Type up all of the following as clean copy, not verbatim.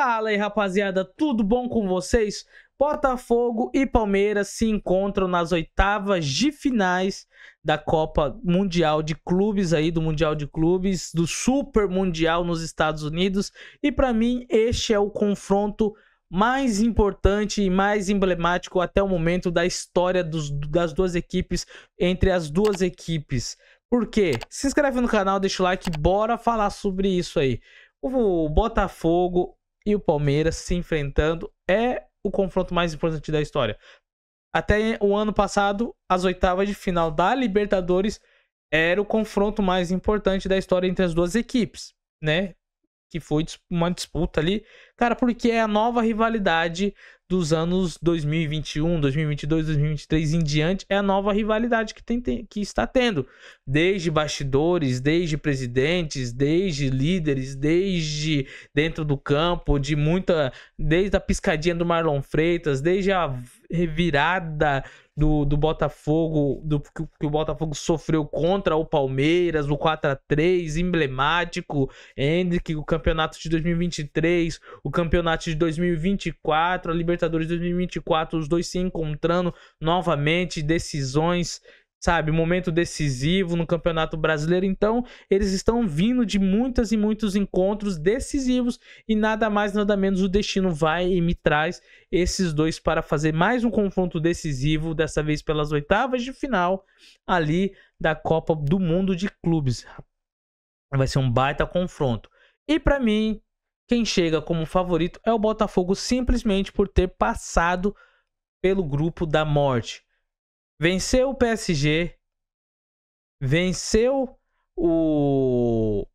Fala aí, rapaziada, tudo bom com vocês? Botafogo e Palmeiras se encontram nas oitavas de finais da Copa Mundial de Clubes aí, do Mundial de Clubes, do Super Mundial nos Estados Unidos. E para mim, este é o confronto mais importante e mais emblemático até o momento da história das duas equipes, entre as duas equipes. Por quê? Se inscreve no canal, deixa o like, bora falar sobre isso aí. O Botafogo e o Palmeiras se enfrentando é o confronto mais importante da história. Até o ano passado, as oitavas de final da Libertadores era o confronto mais importante da história entre as duas equipes, né? Que foi uma disputa ali, cara, porque é a nova rivalidade dos anos 2021, 2022, 2023 em diante, é a nova rivalidade que está tendo, desde bastidores, desde presidentes, desde líderes, desde dentro do campo, desde a piscadinha do Marlon Freitas, desde a revirada do Botafogo, que o Botafogo sofreu contra o Palmeiras, o 4-3 emblemático, Hendrick, o campeonato de 2023, o campeonato de 2024, a Libertadores 2024, os dois se encontrando novamente, decisões, sabe, momento decisivo no Campeonato Brasileiro. Então, eles estão vindo de muitos e muitos encontros decisivos e nada mais, nada menos o destino vai e me traz esses dois para fazer mais um confronto decisivo, dessa vez pelas oitavas de final ali da Copa do Mundo de Clubes. Vai ser um baita confronto. E para mim, quem chega como favorito é o Botafogo, simplesmente por ter passado pelo grupo da morte. Venceu o PSG, venceu o...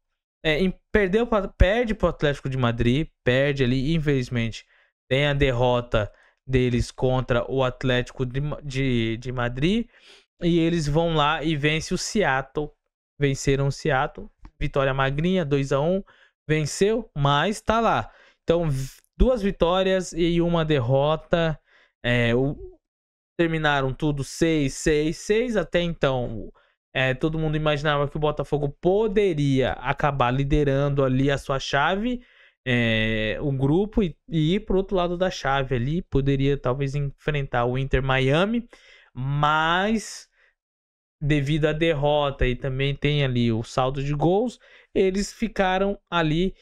perde para o Atlético de Madrid, perde ali, infelizmente. Tem a derrota deles contra o Atlético de Madrid. E eles vão lá e vencem o Seattle. Venceram o Seattle. Vitória magrinha, 2-1. Venceu, mas tá lá. Então, 2 vitórias e uma derrota. Terminaram tudo 6-6-6. Até então, todo mundo imaginava que o Botafogo poderia acabar liderando ali a sua chave, o grupo, e ir pro outro lado da chave ali. Poderia talvez enfrentar o Inter Miami, mas devido à derrota e também tem ali o saldo de gols, eles ficaram ali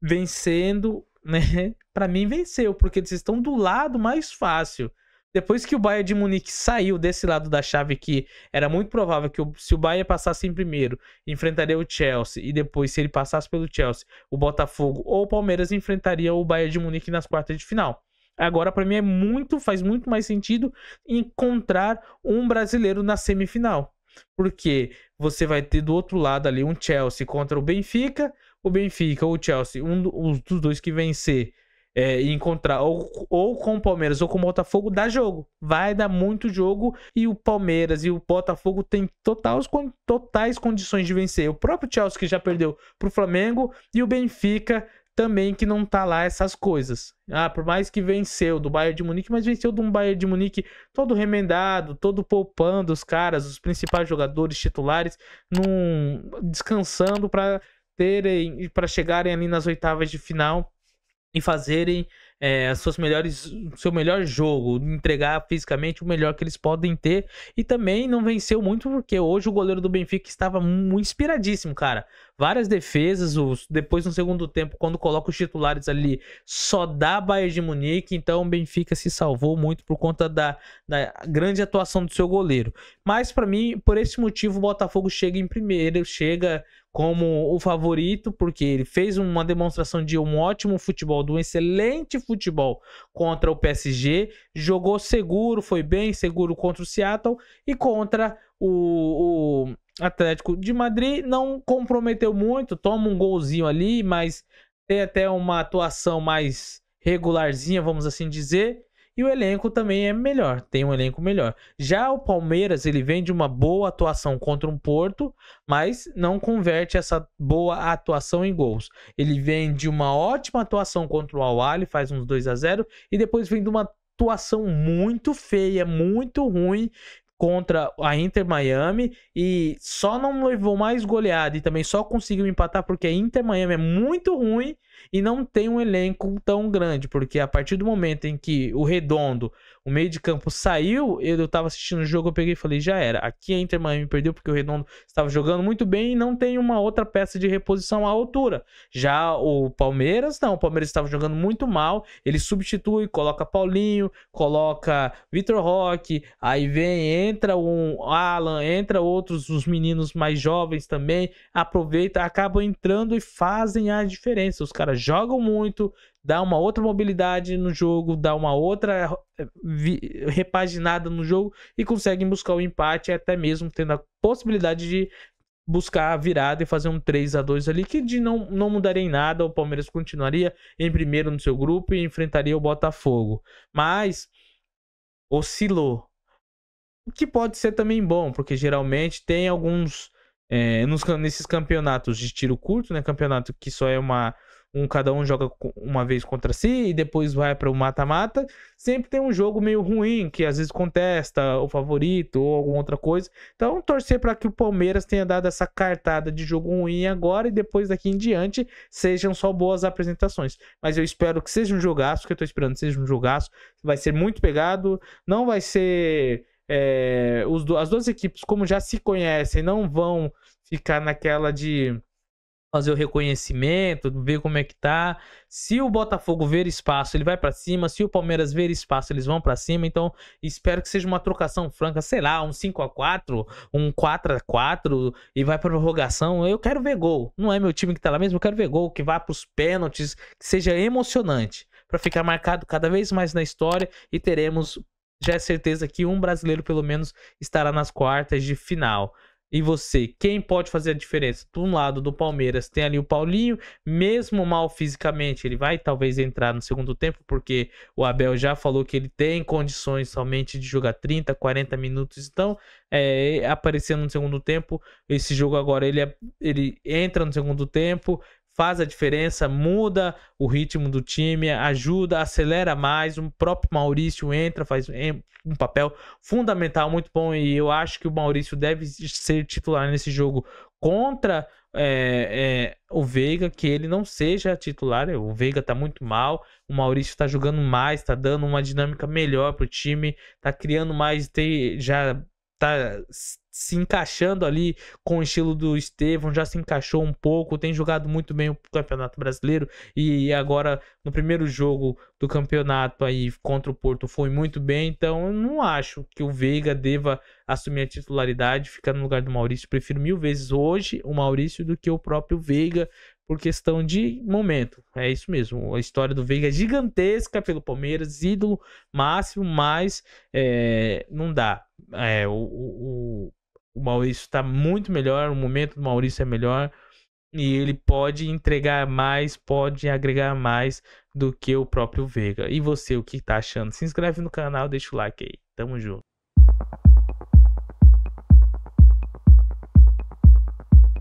vencendo, né? Para mim venceu, porque eles estão do lado mais fácil. Depois que o Bayern de Munique saiu desse lado da chave, que era muito provável que se o Bayern passasse em primeiro, enfrentaria o Chelsea, e depois, se ele passasse pelo Chelsea, o Botafogo ou o Palmeiras enfrentaria o Bayern de Munique nas quartas de final. Agora, para mim, faz muito mais sentido encontrar um brasileiro na semifinal, porque você vai ter do outro lado ali um Chelsea contra o Benfica ou o Chelsea, um dos dois que vencer, e encontrar ou com o Palmeiras ou com o Botafogo, dá jogo, vai dar muito jogo, e o Palmeiras e o Botafogo têm totais condições de vencer. O próprio Chelsea, que já perdeu pro Flamengo, e o Benfica também, que não tá lá essas coisas. Por mais que venceu do Bayern de Munique, mas venceu de um Bayern de Munique todo remendado, todo poupando os caras, os principais jogadores titulares, descansando para chegarem ali nas oitavas de final e fazerem seu melhor jogo, entregar fisicamente o melhor que eles podem ter. E também não venceu muito porque hoje o goleiro do Benfica estava muito inspiradíssimo, cara. Várias defesas, depois no segundo tempo, quando coloca os titulares ali, só dá Bayern de Munique. Então o Benfica se salvou muito por conta da grande atuação do seu goleiro. Mas para mim, por esse motivo, o Botafogo chega em primeiro, chega como o favorito, porque ele fez uma demonstração de um ótimo futebol, de um excelente futebol contra o PSG, jogou seguro, foi bem seguro contra o Seattle, e contra o Atlético de Madrid não comprometeu muito, toma um golzinho ali, mas tem até uma atuação mais regularzinha, vamos assim dizer. E o elenco também é melhor, tem um elenco melhor. Já o Palmeiras, ele vem de uma boa atuação contra um Porto, mas não converte essa boa atuação em gols. Ele vem de uma ótima atuação contra o Al-Ahly, faz uns 2-0, e depois vem de uma atuação muito feia, muito ruim contra a Inter Miami, e só não levou mais goleada e também só conseguiu empatar porque a Inter Miami é muito ruim, e não tem um elenco tão grande, porque a partir do momento em que o Redondo, o meio de campo saiu, eu tava assistindo o jogo, eu peguei e falei, já era, aqui a Inter Miami perdeu porque o Redondo estava jogando muito bem e não tem uma outra peça de reposição à altura. Já o Palmeiras, não, o Palmeiras estava jogando muito mal, ele substitui, coloca Paulinho, coloca Vitor Roque, aí entra um Alan, entra outros, os meninos mais jovens também, aproveita, acabam entrando e fazem a diferença. Os caras jogam muito, dá uma outra mobilidade no jogo, dá uma outra repaginada no jogo e conseguem buscar o empate, até mesmo tendo a possibilidade de buscar a virada e fazer um 3-2 ali, que não mudaria em nada, o Palmeiras continuaria em primeiro no seu grupo e enfrentaria o Botafogo. Mas oscilou. O que pode ser também bom, porque geralmente tem alguns nesses campeonatos de tiro curto, né? Campeonato que só é cada um joga uma vez contra si e depois vai para o mata-mata. Sempre tem um jogo meio ruim que às vezes contesta o favorito ou alguma outra coisa. Então, torcer para que o Palmeiras tenha dado essa cartada de jogo ruim agora e depois daqui em diante sejam só boas apresentações. Mas eu espero que seja um jogaço, que eu tô esperando que seja um jogaço. Vai ser muito pegado, não vai ser as duas equipes, como já se conhecem, não vão ficar naquela de fazer o reconhecimento, ver como é que tá. Se o Botafogo ver espaço, ele vai para cima. Se o Palmeiras ver espaço, eles vão para cima. Então, espero que seja uma trocação franca, sei lá, um 5-4, um 4-4 e vai para prorrogação. Eu quero ver gol. Não é meu time que tá lá mesmo, eu quero ver gol, que vá pros pênaltis, que seja emocionante, para ficar marcado cada vez mais na história e teremos já é certeza que um brasileiro pelo menos estará nas quartas de final. E você, quem pode fazer a diferença? Do lado do Palmeiras tem ali o Paulinho, mesmo mal fisicamente, ele vai talvez entrar no segundo tempo, porque o Abel já falou que ele tem condições somente de jogar 30, 40 minutos, então aparecendo no segundo tempo, esse jogo agora ele entra no segundo tempo, faz a diferença, muda o ritmo do time, ajuda, acelera mais. O próprio Maurício entra, faz um papel fundamental, muito bom. E eu acho que o Maurício deve ser titular nesse jogo contra o Veiga, que ele não seja titular. O Veiga tá muito mal, o Maurício tá jogando mais, tá dando uma dinâmica melhor pro time, tá criando mais, já tá se encaixando ali com o estilo do Estevão, já se encaixou um pouco, tem jogado muito bem o Campeonato Brasileiro e agora no primeiro jogo do campeonato aí contra o Porto foi muito bem, então eu não acho que o Veiga deva assumir a titularidade, ficar no lugar do Maurício. Prefiro 1000 vezes hoje o Maurício do que o próprio Veiga, por questão de momento. É isso mesmo, a história do Veiga é gigantesca pelo Palmeiras, ídolo máximo, mas não dá. O Maurício está muito melhor, o momento do Maurício é melhor e ele pode entregar mais, pode agregar mais do que o próprio Veiga. E você, o que tá achando? Se inscreve no canal, deixa o like aí. Tamo junto.